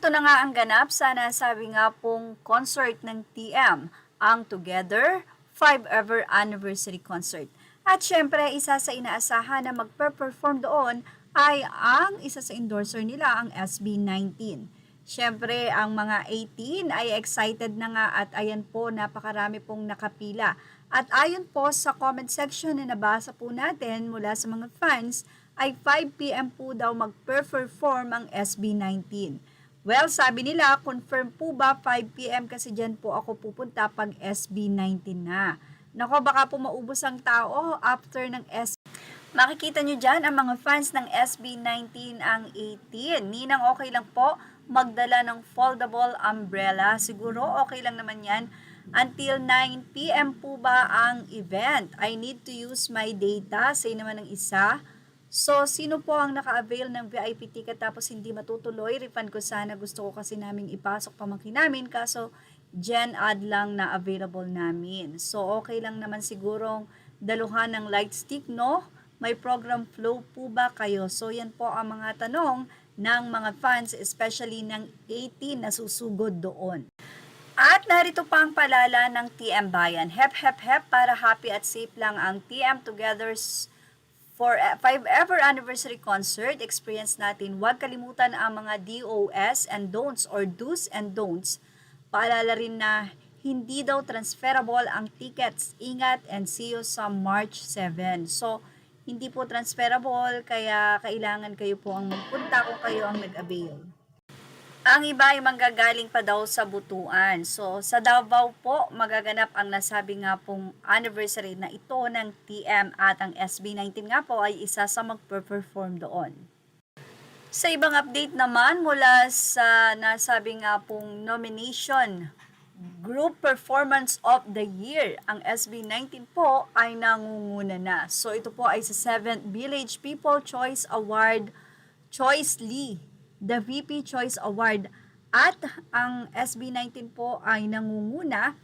Narito na nga ang ganap sa nasabi nga pong concert ng TM, ang Together 5 Ever Anniversary Concert. At syempre, isa sa inaasahan na magpe-perform doon ay ang isa sa endorser nila, ang SB19. Syempre, ang mga 18 ay excited na nga at ayan po, napakarami pong nakapila. At ayon po sa comment section na nabasa po natin mula sa mga fans, ay 5 p.m. po daw magpe-perform ang SB19. Well, sabi nila, confirm po ba 5 p.m. kasi dyan po ako pupunta pag SB19 na. Nako, baka po maubos ang tao after ng Makikita nyo dyan ang mga fans ng SB19 ang 18. Ninang okay lang po magdala ng foldable umbrella. Siguro okay lang naman yan. Until 9 p.m. po ba ang event? I need to use my data. Say naman ng isa. So, sino po ang naka-avail ng VIP ticket tapos hindi matutuloy? Refund ko sana. Gusto ko kasi naming ipasok pamangkin namin. Kaso, Gen Ad lang na available namin. So, okay lang naman sigurong daluhan ng light stick, no? May program flow po ba kayo? So, yan po ang mga tanong ng mga fans, especially ng 18 na susugod doon. At narito pa ang palala ng TM Bayan. Hep, hep, hep, para happy at safe lang ang TM Together's for 5 ever anniversary concert. Experience natin. Huwag kalimutan ang mga DOS and don'ts or do's and don'ts. Paalala rin na hindi daw transferable ang tickets. Ingat and see you sa March 7. So, hindi po transferable, kaya kailangan kayo po ang magpunta kung kayo ang nag-avail. Ang iba ay manggagaling pa daw sa Butuan. So, sa Davao po, magaganap ang nasabi nga pong anniversary na ito ng TM at ang SB19 nga po ay isa sa magpe-perform doon. Sa ibang update naman mula sa nasabi nga pong nomination, Group Performance of the Year, ang SB19 po ay nangunguna na. So ito po ay sa 7th Village People Choice Award, Choice Lee, the VP Choice Award. At ang SB19 po ay nangunguna,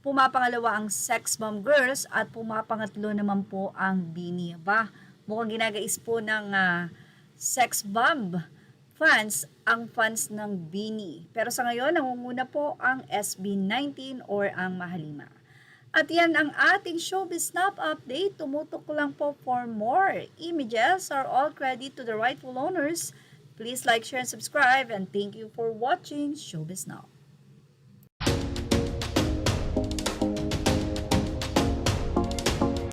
pumapangalawa ang Sex Bomb Girls at pumapangatlo naman po ang Bini. Mukhang ginagais po ng Sex Bomb fans ang fans ng Bini. Pero sa ngayon, nangunguna po ang SB19 or ang Mahalima. At yan ang ating Showbiz Snap update. Tumutok lang po for more images are all credit to the rightful owners. Please like, share, and subscribe. And thank you for watching Showbiz Snap.